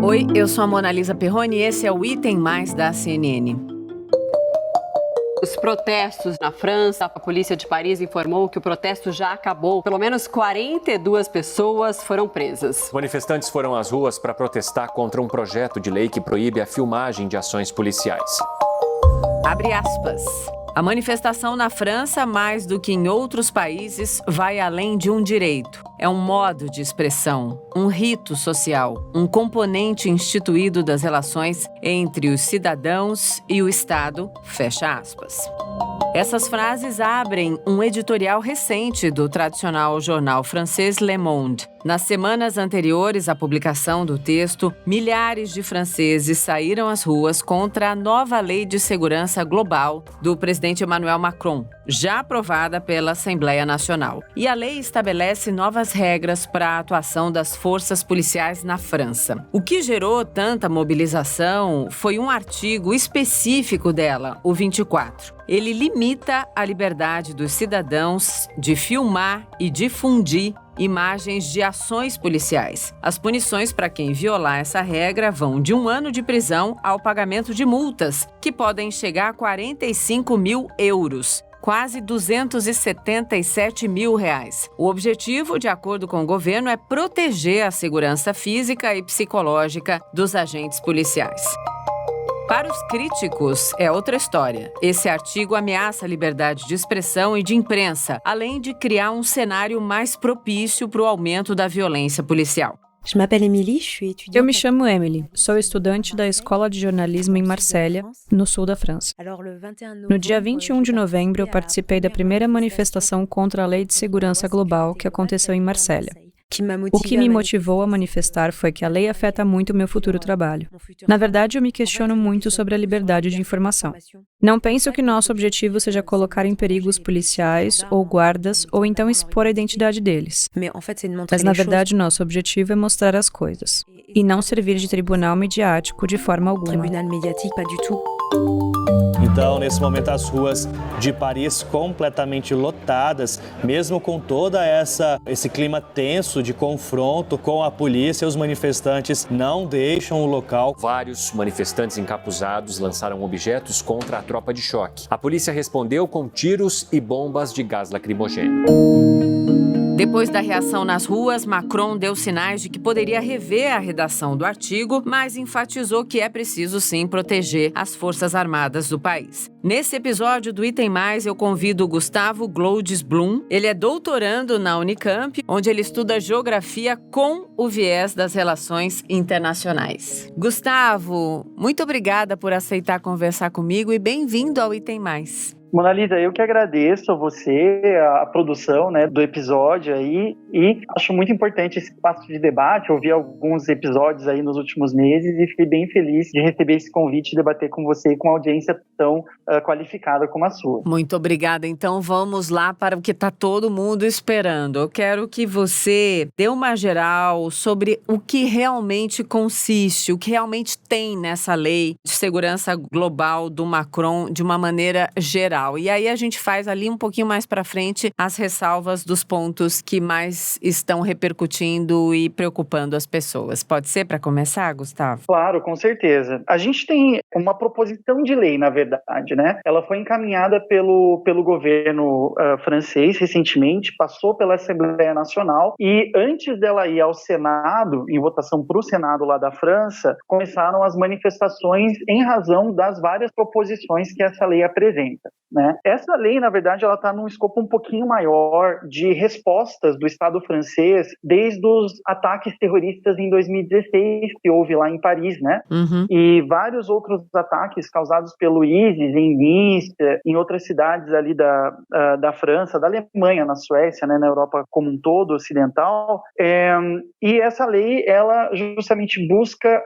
Oi, eu sou a Mona Lisa Perrone e esse é o Item Mais da CNN. Os protestos na França, a polícia de Paris informou que o protesto já acabou. Pelo menos 42 pessoas foram presas. Manifestantes foram às ruas para protestar contra um projeto de lei que proíbe a filmagem de ações policiais. Abre aspas. A manifestação na França, mais do que em outros países, vai além de um direito. É um modo de expressão, um rito social, um componente instituído das relações entre os cidadãos e o Estado, fecha aspas. Essas frases abrem um editorial recente do tradicional jornal francês Le Monde. Nas semanas anteriores à publicação do texto, milhares de franceses saíram às ruas contra a nova Lei de Segurança Global do presidente Emmanuel Macron, já aprovada pela Assembleia Nacional. E a lei estabelece novas regras para a atuação das forças policiais na França. O que gerou tanta mobilização foi um artigo específico dela, o 24. Ele limita a liberdade dos cidadãos de filmar e difundir imagens de ações policiais. As punições para quem violar essa regra vão de 1 ano de prisão ao pagamento de multas, que podem chegar a 45 mil euros. Quase 277 mil reais. O objetivo, de acordo com o governo, é proteger a segurança física e psicológica dos agentes policiais. Para os críticos, é outra história. Esse artigo ameaça a liberdade de expressão e de imprensa, além de criar um cenário mais propício para o aumento da violência policial. Eu me chamo Emily, sou estudante da Escola de Jornalismo em Marselha, no sul da França. No dia 21 de novembro, eu participei da primeira manifestação contra a Lei de Segurança Global que aconteceu em Marselha. O que me motivou a manifestar foi que a lei afeta muito o meu futuro trabalho. Na verdade, eu me questiono muito sobre a liberdade de informação. Não penso que nosso objetivo seja colocar em perigo os policiais ou guardas ou então expor a identidade deles. Mas, na verdade, nosso objetivo é mostrar as coisas e não servir de tribunal midiático de forma alguma. Então, nesse momento, as ruas de Paris completamente lotadas, mesmo com toda esse clima tenso de confronto com a polícia, os manifestantes não deixam o local. Vários manifestantes encapuzados lançaram objetos contra a tropa de choque. A polícia respondeu com tiros e bombas de gás lacrimogêneo. Depois da reação nas ruas, Macron deu sinais de que poderia rever a redação do artigo, mas enfatizou que é preciso sim proteger as Forças Armadas do país. Nesse episódio do Item Mais, eu convido o Gustavo Glaudes Blum. Ele é doutorando na Unicamp, onde ele estuda geografia com o viés das relações internacionais. Gustavo, muito obrigada por aceitar conversar comigo e bem-vindo ao Item Mais. Mona Lisa, eu que agradeço a você, a produção, do episódio aí, e acho muito importante esse espaço de debate. Eu ouvi alguns episódios aí nos últimos meses e fiquei bem feliz de receber esse convite e debater com você e com uma audiência tão qualificada como a sua. Muito obrigada. Então vamos lá para o que está todo mundo esperando. Eu quero que você dê uma geral sobre o que realmente consiste, o que realmente tem nessa lei de segurança global do Macron de uma maneira geral. E aí a gente faz ali um pouquinho mais para frente as ressalvas dos pontos que mais estão repercutindo e preocupando as pessoas. Pode ser para começar, Gustavo? Claro, com certeza. A gente tem uma proposição de lei, na verdade, Ela foi encaminhada pelo governo francês recentemente, passou pela Assembleia Nacional e antes dela ir ao Senado, em votação para o Senado lá da França, começaram as manifestações em razão das várias proposições que essa lei apresenta. Essa lei, na verdade, ela está num escopo um pouquinho maior de respostas do Estado francês desde os ataques terroristas em 2016 que houve lá em Paris, E vários outros ataques causados pelo ISIS em Nice, em outras cidades ali da França, da Alemanha, na Suécia, na Europa como um todo, ocidental. E essa lei, ela justamente busca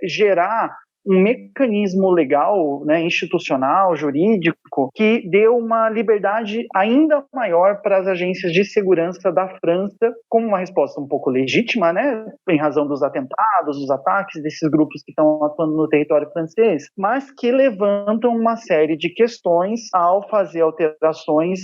gerar um mecanismo legal, né, institucional, jurídico, que deu uma liberdade ainda maior para as agências de segurança da França, como uma resposta um pouco legítima, né, em razão dos atentados, dos ataques desses grupos que estão atuando no território francês, mas que levantam uma série de questões ao fazer alterações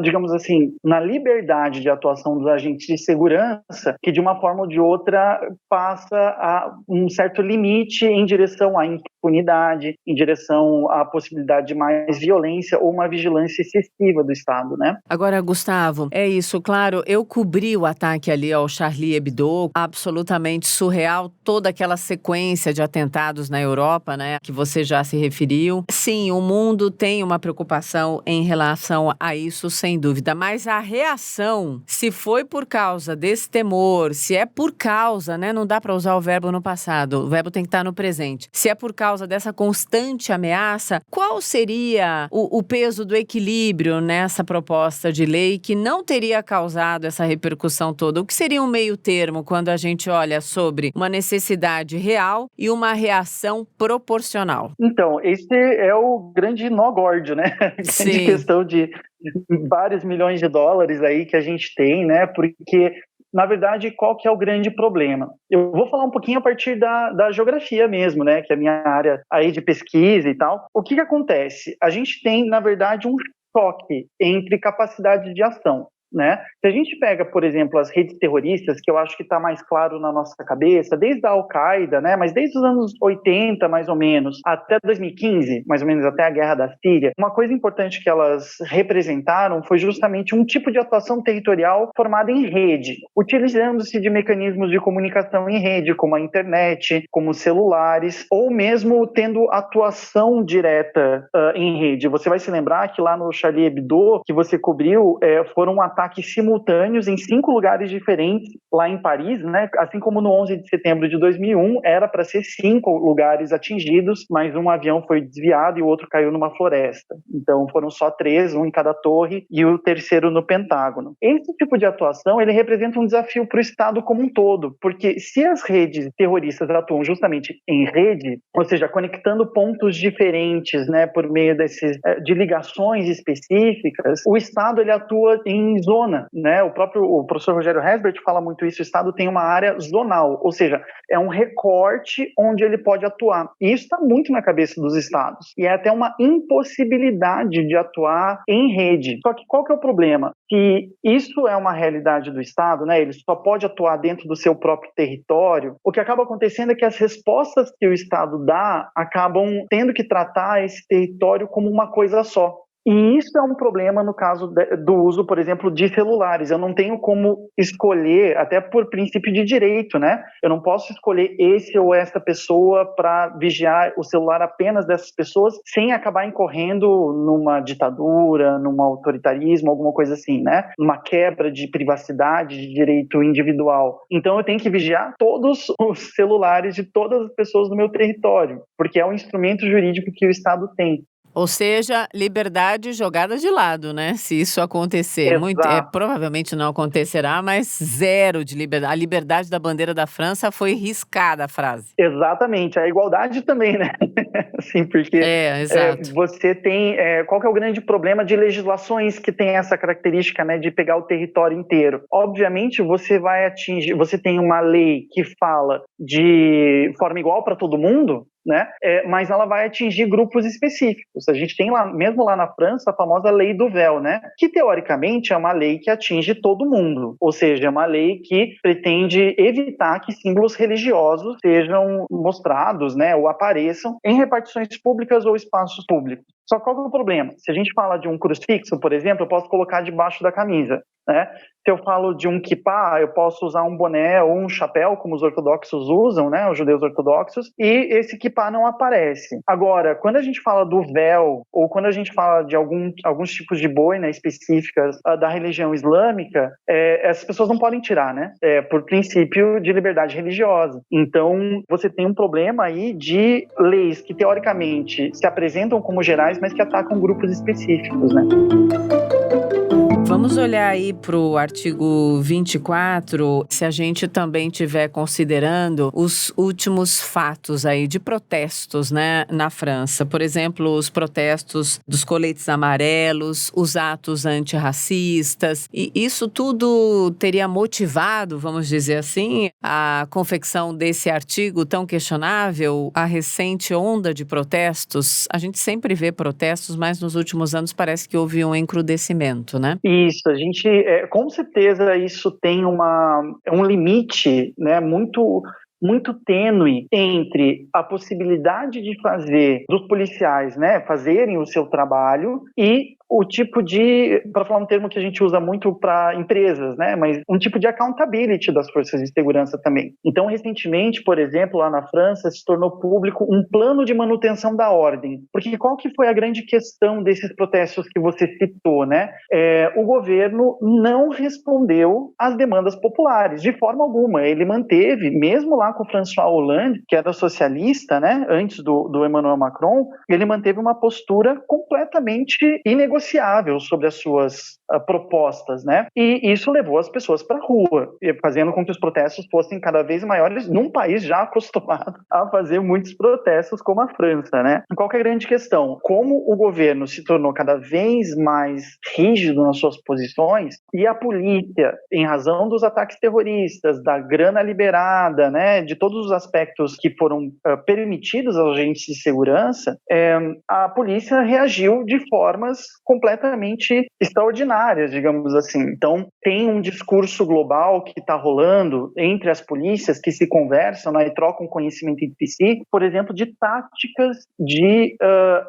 digamos assim, na liberdade de atuação dos agentes de segurança, que de uma forma ou de outra passa a um certo limite em direção à impunidade, em direção à possibilidade de mais violência ou uma vigilância excessiva do Estado, né? Agora, Gustavo, é isso, claro, eu cobri o ataque ali ao Charlie Hebdo, absolutamente surreal, toda aquela sequência de atentados na Europa, né, que você já se referiu. Sim, o mundo tem uma preocupação em relação a isso, sem dúvida, mas a reação, se foi por causa desse temor, se é por causa, né, não dá para usar o verbo no passado, o verbo tem que estar no presente, se é por causa dessa constante ameaça, qual seria o peso do equilíbrio nessa proposta de lei que não teria causado essa repercussão toda? O que seria um meio termo quando a gente olha sobre uma necessidade real e uma reação proporcional? Então, esse é o grande nó górdio, né? Grande questão de vários milhões de dólares aí que a gente tem, né? Porque, na verdade, qual que é o grande problema? Eu vou falar um pouquinho a partir da geografia mesmo, né? Que é a minha área aí de pesquisa e tal. O que acontece? A gente tem, na verdade, um choque entre capacidade de ação, né? Se a gente pega, por exemplo, as redes terroristas, que eu acho que está mais claro na nossa cabeça, desde a Al-Qaeda, né? Mas desde os anos 80, mais ou menos, até 2015, mais ou menos até a guerra da Síria, uma coisa importante que elas representaram foi justamente um tipo de atuação territorial formada em rede, utilizando-se de mecanismos de comunicação em rede, como a internet, como celulares, ou mesmo tendo atuação direta em rede. Você vai se lembrar que lá no Charlie Hebdo, que você cobriu, foram ataques simultâneos em 5 lugares diferentes lá em Paris, né? Assim como no 11 de setembro de 2001, era para ser 5 lugares atingidos, mas um avião foi desviado e o outro caiu numa floresta. Então foram só 3, um em cada torre e o terceiro no Pentágono. Esse tipo de atuação, ele representa um desafio para o Estado como um todo, porque se as redes terroristas atuam justamente em rede, ou seja, conectando pontos diferentes, né, por meio de ligações específicas, o Estado ele atua em zona, né? O professor Rogério Herzberg fala muito isso, o Estado tem uma área zonal, ou seja, é um recorte onde ele pode atuar. E isso está muito na cabeça dos Estados. E é até uma impossibilidade de atuar em rede. Só que qual que é o problema? Que isso é uma realidade do Estado, né? Ele só pode atuar dentro do seu próprio território. O que acaba acontecendo é que as respostas que o Estado dá acabam tendo que tratar esse território como uma coisa só. E isso é um problema no caso do uso, por exemplo, de celulares. Eu não tenho como escolher, até por princípio de direito, né? Eu não posso escolher esse ou essa pessoa para vigiar o celular apenas dessas pessoas sem acabar incorrendo numa ditadura, num autoritarismo, alguma coisa assim, né? Uma quebra de privacidade, de direito individual. Então eu tenho que vigiar todos os celulares de todas as pessoas do meu território, porque é um instrumento jurídico que o Estado tem. Ou seja, liberdade jogada de lado, né? Se isso acontecer. Provavelmente não acontecerá, mas zero de liberdade. A liberdade da bandeira da França foi riscada, a frase. Exatamente. A igualdade também, né? Assim, porque exato. Você tem... qual que é o grande problema de legislações que tem essa característica, né, de pegar o território inteiro? Obviamente, você tem uma lei que fala de forma igual para todo mundo, né? Mas ela vai atingir grupos específicos. A gente tem mesmo lá na França, a famosa lei do véu, né? Que teoricamente é uma lei que atinge todo mundo, ou seja, é uma lei que pretende evitar que símbolos religiosos sejam mostrados, né, ou apareçam em repartições públicas ou espaços públicos. Só que qual é o problema? Se a gente fala de um crucifixo, por exemplo, eu posso colocar debaixo da camisa, né? Se eu falo de um kippah, eu posso usar um boné ou um chapéu, como os ortodoxos usam, né, os judeus ortodoxos, e esse kippah não aparece. Agora, quando a gente fala do véu, ou quando a gente fala de alguns tipos de boina específicas da religião islâmica, essas pessoas não podem tirar, né? Por princípio de liberdade religiosa. Então, você tem um problema aí de leis que, teoricamente, se apresentam como gerais, mas que atacam grupos específicos, né? Vamos olhar aí para o artigo 24, se a gente também estiver considerando os últimos fatos aí de protestos, né, na França. Por exemplo, os protestos dos coletes amarelos, os atos antirracistas. E isso tudo teria motivado, vamos dizer assim, a confecção desse artigo tão questionável, a recente onda de protestos. A gente sempre vê protestos, mas nos últimos anos parece que houve um encrudecimento, né? Isso, a gente, com certeza isso tem um limite, né, muito tênue entre a possibilidade de fazer dos policiais, né, fazerem o seu trabalho e o tipo de, para falar um termo que a gente usa muito para empresas, né, mas um tipo de accountability das forças de segurança também. Então, recentemente, por exemplo, lá na França, se tornou público um plano de manutenção da ordem. Porque qual que foi a grande questão desses protestos que você citou, né? O governo não respondeu às demandas populares, de forma alguma. Ele manteve, mesmo lá com o François Hollande, que era socialista, né, antes do Emmanuel Macron, ele manteve uma postura completamente inegociável sobre as suas propostas, né? E isso levou as pessoas para a rua, fazendo com que os protestos fossem cada vez maiores num país já acostumado a fazer muitos protestos como a França, né? Qual que é a grande questão? Como o governo se tornou cada vez mais rígido nas suas posições e a polícia, em razão dos ataques terroristas, da grana liberada, né, de todos os aspectos que foram permitidos aos agentes de segurança, a polícia reagiu de formas completamente extraordinárias, digamos assim. Então, tem um discurso global que está rolando entre as polícias que se conversam, né, e trocam conhecimento entre si, por exemplo, de táticas de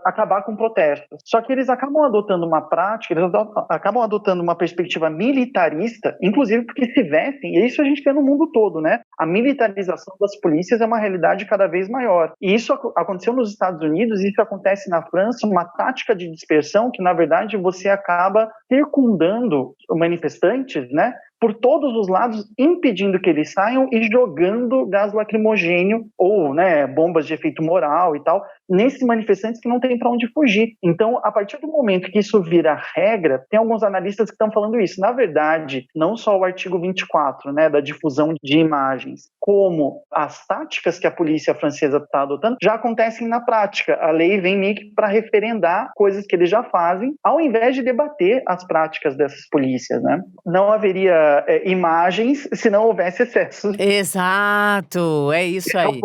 acabar com protestos. Só que eles acabam adotando uma prática, eles acabam adotando uma perspectiva militarista, inclusive porque se vestem, e isso a gente vê no mundo todo, né? A militarização das polícias é uma realidade cada vez maior. E isso aconteceu nos Estados Unidos, isso acontece na França, uma tática de dispersão que, na verdade, você acaba circundando manifestantes, né, por todos os lados, impedindo que eles saiam e jogando gás lacrimogênio ou, né, bombas de efeito moral e tal, nesses manifestantes que não tem para onde fugir. Então, a partir do momento que isso vira regra, tem alguns analistas que estão falando isso. Na verdade, não só o artigo 24, né, da difusão de imagens, como as táticas que a polícia francesa está adotando, já acontecem na prática. A lei vem meio que para referendar coisas que eles já fazem, ao invés de debater as práticas dessas polícias, né? Não haveria imagens se não houvesse excesso. Exato, é isso aí.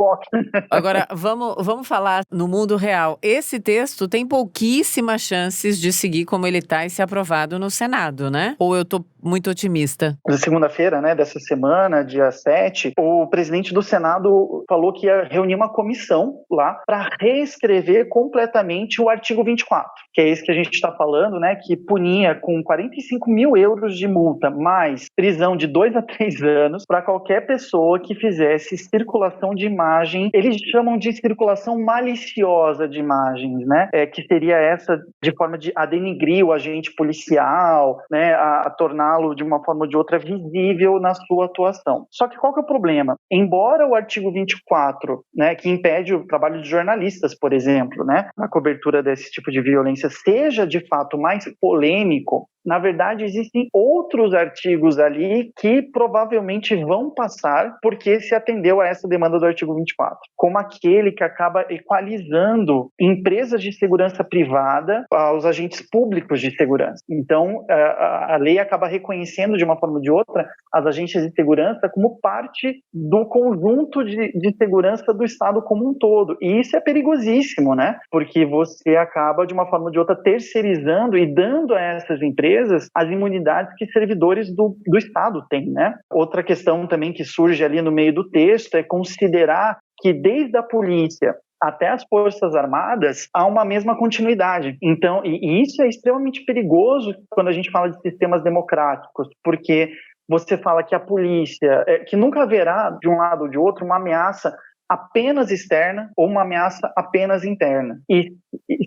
Agora, vamos falar no mundo real. Esse texto tem pouquíssimas chances de seguir como ele está e ser aprovado no Senado, né? Ou eu estou muito otimista? Na segunda-feira, né, dessa semana, dia 7, o presidente do Senado falou que ia reunir uma comissão lá para reescrever completamente o artigo 24, que é esse que a gente está falando, né, que punia com 45 mil euros de multa, mais prisão de 2 a 3 anos para qualquer pessoa que fizesse circulação de imagem, eles chamam de circulação maliciosa de imagens, né, que seria essa de forma a denigrir o agente policial, né, a torná-lo de uma forma ou de outra visível na sua atuação. Só que qual que é o problema? Embora o artigo 24, né, que impede o trabalho de jornalistas, por exemplo, né, na cobertura desse tipo de violência, seja de fato mais polêmico, na verdade existem outros artigos ali que provavelmente vão passar porque se atendeu a essa demanda do artigo 24, como aquele que acaba equalizando empresas de segurança privada aos agentes públicos de segurança. Então, a lei acaba reconhecendo de uma forma ou de outra as agências de segurança como parte do conjunto de segurança do Estado como um todo. E isso é perigosíssimo, né? Porque você acaba, de uma forma ou de outra, terceirizando e dando a essas empresas as imunidades que servidores do Estado têm, né? Outra questão também que surge ali no meio do texto é considerar que desde a polícia até as Forças Armadas há uma mesma continuidade. Então, e isso é extremamente perigoso quando a gente fala de sistemas democráticos, porque você fala que a polícia, que nunca haverá de um lado ou de outro uma ameaça apenas externa ou uma ameaça apenas interna. E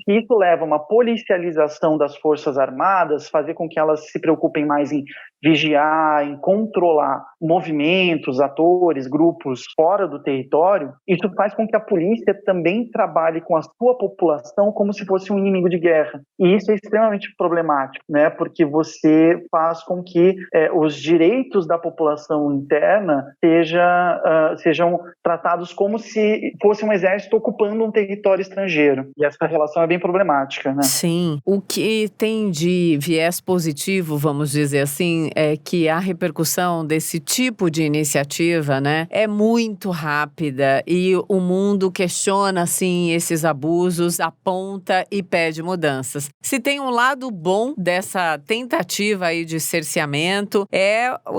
isso leva a uma policialização das Forças Armadas, fazer com que elas se preocupem mais em vigiar, em controlar movimentos, atores, grupos fora do território, isso faz com que a polícia também trabalhe com a sua população como se fosse um inimigo de guerra. E isso é extremamente problemático, né? Porque você faz com que os direitos da população interna sejam tratados como se fosse um exército ocupando um território estrangeiro. E essa relação é bem problemática, né? Sim. O que tem de viés positivo, vamos dizer assim, é que a repercussão desse tipo de iniciativa, né, é muito rápida e o mundo questiona, assim, esses abusos, aponta e pede mudanças. Se tem um lado bom dessa tentativa aí de cerceamento,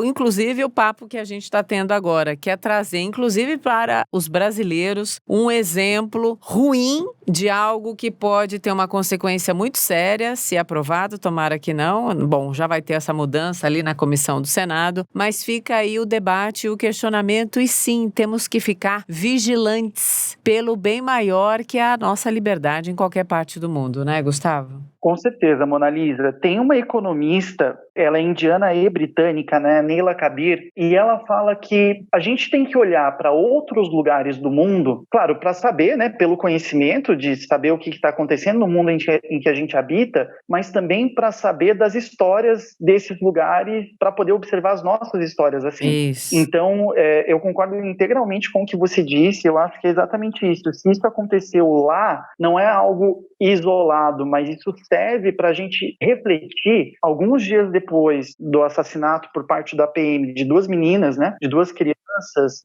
inclusive o papo que a gente está tendo agora, que é trazer, inclusive para os brasileiros, um exemplo ruim de algo que pode ter uma consequência muito séria, se aprovado, tomara que não. Bom, já vai ter essa mudança ali na comissão do Senado, mas fica aí o debate e o questionamento, e sim, temos que ficar vigilantes pelo bem maior que é a nossa liberdade em qualquer parte do mundo, né, Gustavo? Com certeza, Mona Lisa. Tem uma economista, ela é indiana e britânica, né, Neila Kabir, e ela fala que a gente tem que olhar para outros lugares do mundo, claro, para saber, né, pelo conhecimento de saber o que está acontecendo no mundo em que a gente habita, mas também para saber das histórias desses lugares, para poder observar as nossas histórias, assim. Isso. Então, eu concordo integralmente com o que você disse, eu acho que é exatamente isso. Se isso aconteceu lá, não é algo isolado, mas isso serve para a gente refletir alguns dias depois do assassinato por parte da PM de duas meninas, né, de duas crianças,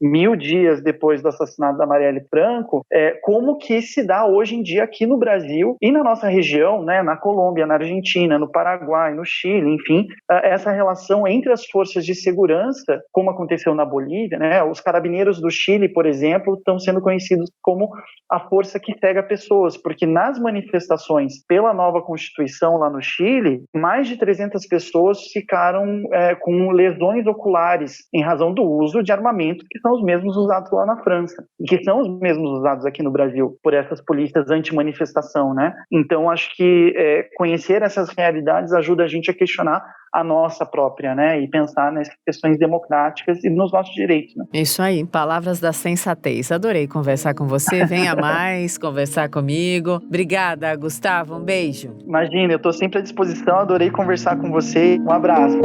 1000 dias depois do assassinato da Marielle Franco, como que se dá hoje em dia aqui no Brasil e na nossa região, né, na Colômbia, na Argentina, no Paraguai, no Chile, enfim, essa relação entre as forças de segurança, como aconteceu na Bolívia, né, os carabineiros do Chile, por exemplo, estão sendo conhecidos como a força que cega pessoas, porque nas manifestações pela nova Constituição lá no Chile, mais de 300 pessoas ficaram com lesões oculares em razão do uso de armamentos que são os mesmos usados lá na França e que são os mesmos usados aqui no Brasil por essas polícias anti-manifestação, né? Então, acho que conhecer essas realidades ajuda a gente a questionar a nossa própria, né? E pensar nessas questões democráticas e nos nossos direitos, né? Isso aí, palavras da sensatez. Adorei conversar com você. Venha mais conversar comigo. Obrigada, Gustavo. Um beijo. Imagina, eu estou sempre à disposição. Adorei conversar com você. Um abraço.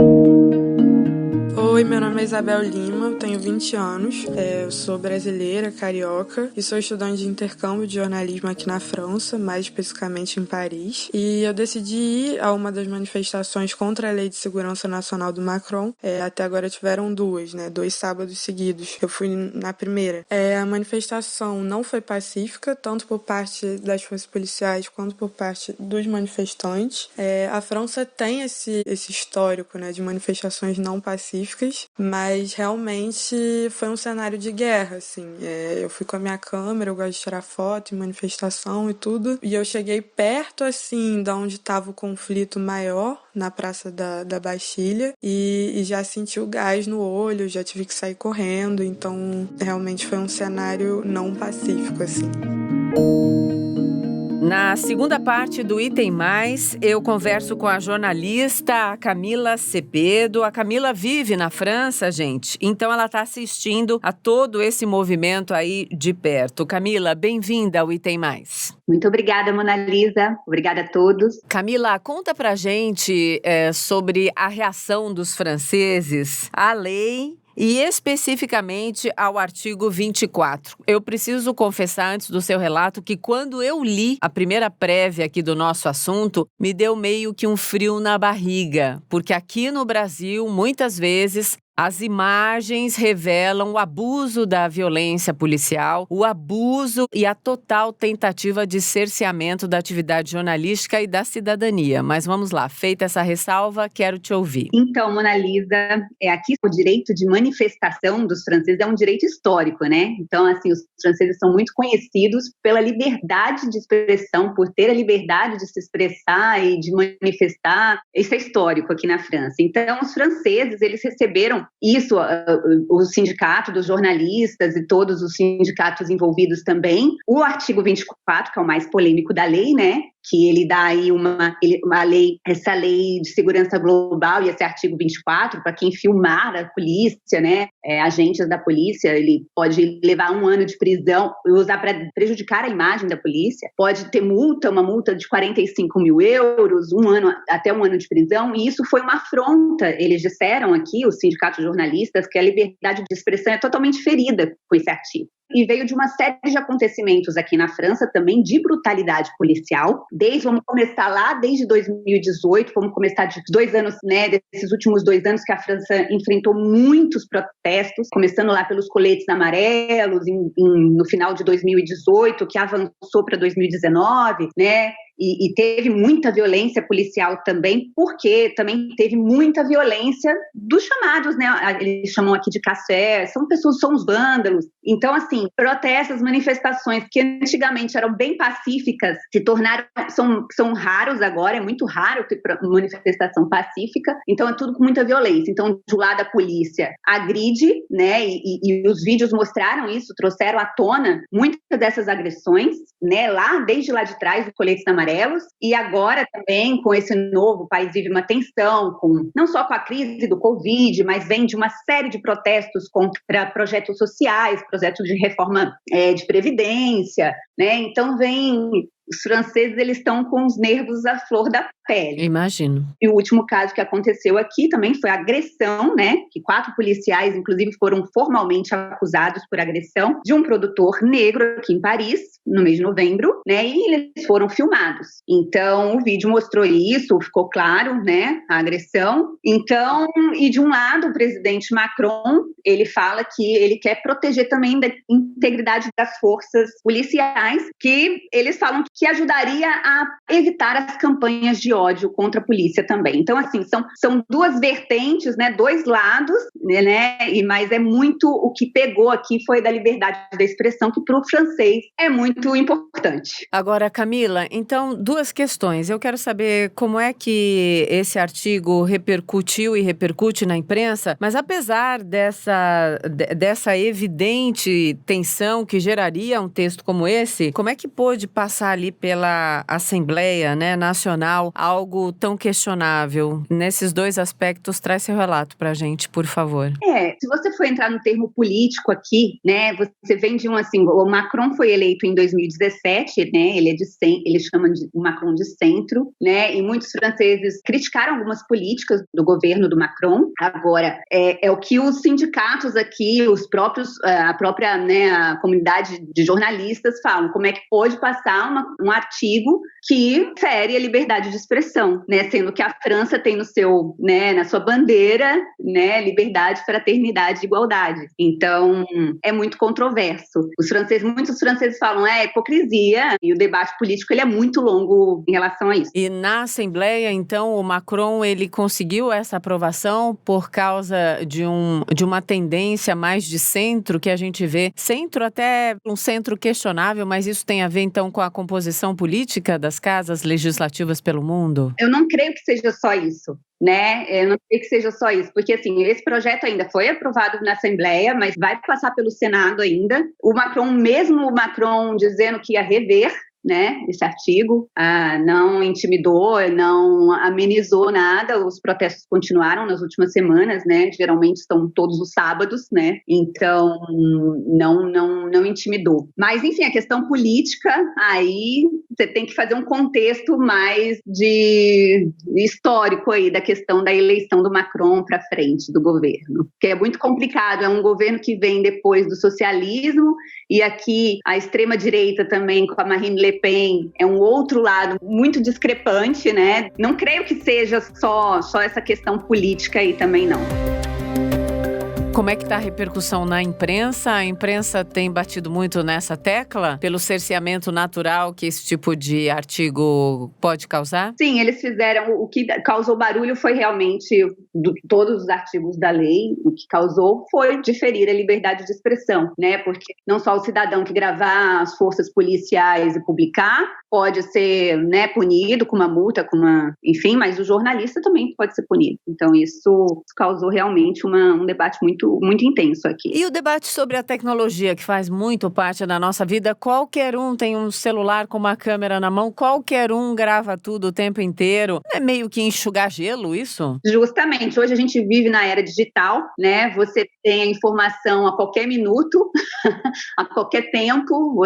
Oi, meu nome é Isabel Lima, eu tenho 20 anos, eu sou brasileira, carioca e sou estudante de intercâmbio de jornalismo aqui na França, mais especificamente em Paris. E eu decidi ir a uma das manifestações contra a Lei de Segurança Nacional do Macron. Até agora tiveram duas, né? 2 sábados seguidos. Eu fui na primeira. A manifestação não foi pacífica, tanto por parte das forças policiais quanto por parte dos manifestantes. A França tem esse histórico, né, de manifestações não pacíficas, mas realmente foi um cenário de guerra, assim. Eu fui com a minha câmera, eu gosto de tirar foto em manifestação e tudo, e eu cheguei perto, assim, de onde estava o conflito maior, na Praça da Bastilha, e já senti o gás no olho, já tive que sair correndo, então realmente foi um cenário não pacífico, assim. Na segunda parte do Item Mais, eu converso com a jornalista Camila Cepeda. A Camila vive na França, gente, então ela está assistindo a todo esse movimento aí de perto. Camila, bem-vinda ao Item Mais. Muito obrigada, Mona Lisa. Obrigada a todos. Camila, conta pra gente sobre a reação dos franceses à lei e especificamente ao artigo 24. Eu preciso confessar antes do seu relato que quando eu li a primeira prévia aqui do nosso assunto, me deu meio que um frio na barriga, porque aqui no Brasil, muitas vezes, as imagens revelam o abuso da violência policial, o abuso e a total tentativa de cerceamento da atividade jornalística e da cidadania. Mas vamos lá, feita essa ressalva, quero te ouvir. Então, Mona Lisa, aqui o direito de manifestação dos franceses é um direito histórico, né? Então, assim, os franceses são muito conhecidos pela liberdade de expressão, por ter a liberdade de se expressar e de manifestar. Isso é histórico aqui na França. Então, os franceses, eles receberam isso, o sindicato dos jornalistas e todos os sindicatos envolvidos também, o artigo 24, que é o mais polêmico da lei, né? que ele dá aí essa lei de segurança global e esse artigo 24, para quem filmar a polícia, né, agentes da polícia, ele pode levar 1 ano de prisão e usar para prejudicar a imagem da polícia, pode ter uma multa de 45 mil euros, até 1 ano de prisão, e isso foi uma afronta. Eles disseram aqui, os sindicatos jornalistas, que a liberdade de expressão é totalmente ferida com esse artigo. E veio de uma série de acontecimentos aqui na França também de brutalidade policial. Vamos começar lá desde 2018, vamos começar de 2 anos, né, desses últimos 2 anos que a França enfrentou muitos protestos, começando lá pelos coletes amarelos no final de 2018, que avançou para 2019, né? E teve muita violência policial também, porque também teve muita violência dos chamados, né? Eles chamam aqui de cassés, são os vândalos. Então, assim, protestos, manifestações que antigamente eram bem pacíficas, se tornaram, são raros agora, é muito raro ter manifestação pacífica, então é tudo com muita violência. Então, de um lado, a polícia agride, né? E os vídeos mostraram isso, trouxeram à tona muitas dessas agressões, né? Desde lá de trás, do colete amarelo. E agora também, com esse novo, o país vive uma tensão, não só com a crise do Covid, mas vem de uma série de protestos contra projetos sociais, projetos de reforma de previdência, né? Então os franceses, eles estão com os nervos à flor da pele. Imagino. E o último caso que aconteceu aqui também foi a agressão, né? Que 4 policiais, inclusive, foram formalmente acusados por agressão de um produtor negro aqui em Paris, no mês de novembro, né? E eles foram filmados. Então, o vídeo mostrou isso, ficou claro, né? A agressão. Então, e de um lado, o presidente Macron, ele fala que ele quer proteger também da integridade das forças policiais, que eles falam que ajudaria a evitar as campanhas de ódio contra a polícia também. Então, assim, são 2 vertentes, né, 2 lados, né, mas é muito o que pegou aqui foi da liberdade da expressão, que para o francês é muito importante. Agora, Camila, então, 2 questões. Eu quero saber como é que esse artigo repercutiu e repercute na imprensa, mas apesar dessa evidente tensão que geraria um texto como esse, como é que pôde passar ali pela Assembleia, né, Nacional algo tão questionável? Nesses 2 aspectos, traz seu relato pra gente, por favor. Se você for entrar no termo político aqui, né, você vem de o Macron foi eleito em 2017, né, eles chamam de o Macron de centro, né, e muitos franceses criticaram algumas políticas do governo do Macron. Agora, é o que os sindicatos aqui, a própria, né, a comunidade de jornalistas falam, como é que pode passar um artigo que fere a liberdade de expressão, né? Sendo que a França tem na sua bandeira, né, liberdade, fraternidade e igualdade. Então, é muito controverso. Muitos franceses falam, hipocrisia, e o debate político ele é muito longo em relação a isso. E na Assembleia, então, o Macron, ele conseguiu essa aprovação por causa de uma tendência mais de centro que a gente vê, centro até um centro questionável, mas isso tem a ver, então, com a composição política das casas legislativas pelo mundo? Eu não creio que seja só isso, né? Eu não creio que seja só isso, porque assim, esse projeto ainda foi aprovado na Assembleia, mas vai passar pelo Senado ainda. O Macron dizendo que ia rever, né, esse artigo, não intimidou, não amenizou nada, os protestos continuaram nas últimas semanas, né, geralmente estão todos os sábados, né, então não intimidou. Mas, enfim, a questão política, aí você tem que fazer um contexto mais de histórico aí da questão da eleição do Macron para frente do governo, que é muito complicado, é um governo que vem depois do socialismo, e aqui a extrema-direita também, com a Marine Le Pen, é um outro lado muito discrepante, né? Não creio que seja só essa questão política aí também, não. Como é que está a repercussão na imprensa? A imprensa tem batido muito nessa tecla pelo cerceamento natural que esse tipo de artigo pode causar? Sim, eles fizeram, o que causou barulho foi realmente todos os artigos da lei, o que causou foi diferir a liberdade de expressão, né? Porque não só o cidadão que gravar as forças policiais e publicar pode ser, né, punido com uma multa, enfim, mas o jornalista também pode ser punido. Então isso causou realmente um debate muito muito, muito intenso aqui. E o debate sobre a tecnologia, que faz muito parte da nossa vida, qualquer um tem um celular com uma câmera na mão, qualquer um grava tudo o tempo inteiro. É meio que enxugar gelo isso? Justamente, hoje a gente vive na era digital, né? Você tem a informação a qualquer minuto, a qualquer tempo,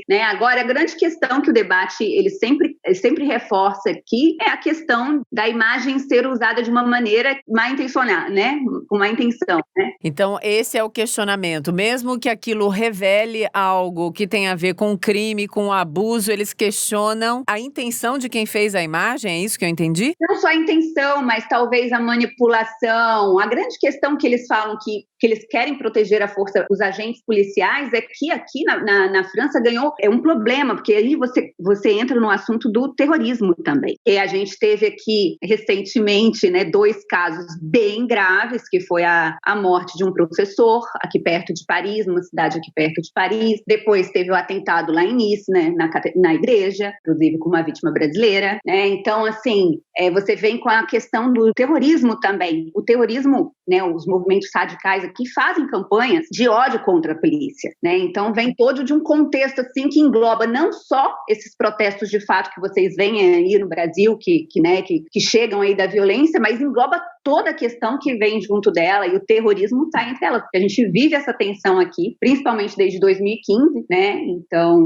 né? Agora, a grande questão que o debate, ele sempre reforça aqui, é a questão da imagem ser usada de uma maneira mal intencionada, né? Com má intenção, né? Então, esse é o questionamento. Mesmo que aquilo revele algo que tem a ver com crime, com abuso, eles questionam a intenção de quem fez a imagem? É isso que eu entendi? Não só a intenção, mas talvez a manipulação. A grande questão que eles falam que eles querem proteger a força, os agentes policiais, é que aqui na França ganhou um problema, porque aí você entra no assunto do terrorismo também. E a gente teve aqui recentemente, né, 2 casos bem graves, que foi a morte de um professor aqui perto de Paris, numa cidade aqui perto de Paris. Depois teve o atentado lá em Nice, né, na igreja, inclusive com uma vítima brasileira, né? Então, assim, você vem com a questão do terrorismo também. O terrorismo, né, os movimentos radicais aqui fazem campanhas de ódio contra a polícia, né? Então, vem todo de um contexto assim que engloba não só esses protestos de fato que vocês veem aí no Brasil, que chegam aí da violência, mas engloba toda a questão que vem junto dela, e o terrorismo está entre elas, porque a gente vive essa tensão aqui, principalmente desde 2015, né? Então,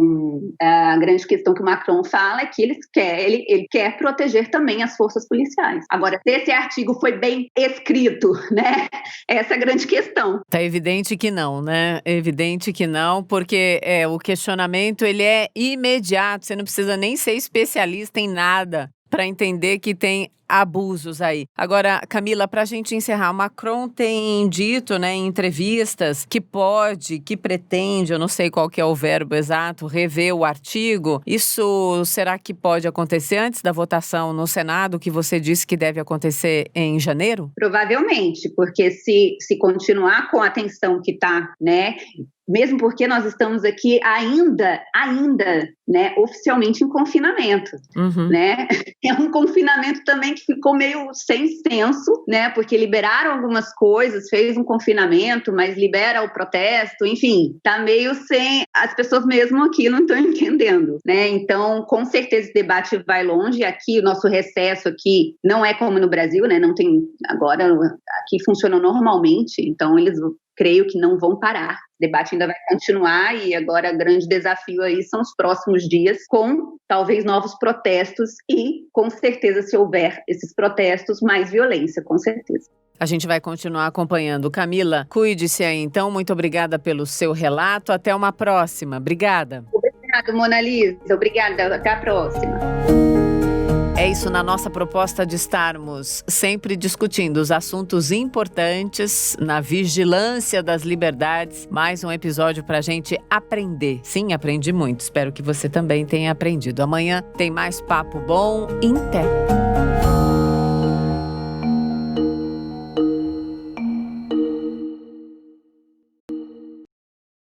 a grande questão que o Macron fala é que ele quer proteger também as forças policiais. Agora, se esse artigo foi bem escrito, né? Essa é a grande questão. Tá evidente que não, né? Evidente que não, porque o questionamento, ele é imediato, você não precisa nem ser especialista em nada para entender que tem abusos aí. Agora, Camila, para a gente encerrar, o Macron tem dito, né, em entrevistas que pretende, eu não sei qual que é o verbo exato, rever o artigo. Isso será que pode acontecer antes da votação no Senado, que você disse que deve acontecer em janeiro? Provavelmente, porque se continuar com a tensão que está, né, mesmo porque nós estamos aqui ainda, né, oficialmente em confinamento, né? É um confinamento também que ficou meio sem senso, né? Porque liberaram algumas coisas, fez um confinamento, mas libera o protesto, enfim, tá meio sem... As pessoas mesmo aqui não estão entendendo, né? Então, com certeza esse debate vai longe. Aqui, o nosso recesso aqui não é como no Brasil, né? Não tem... Agora, aqui funciona normalmente, então eles... creio que não vão parar. O debate ainda vai continuar e agora o grande desafio aí são os próximos dias, com talvez novos protestos e, com certeza, se houver esses protestos, mais violência, com certeza. A gente vai continuar acompanhando. Camila, cuide-se aí então. Muito obrigada pelo seu relato. Até uma próxima. Obrigada. Obrigada, Mona Lisa. Obrigada. Até a próxima. É isso, na nossa proposta de estarmos sempre discutindo os assuntos importantes na vigilância das liberdades. Mais um episódio para a gente aprender. Sim, aprendi muito. Espero que você também tenha aprendido. Amanhã tem mais papo bom. Até!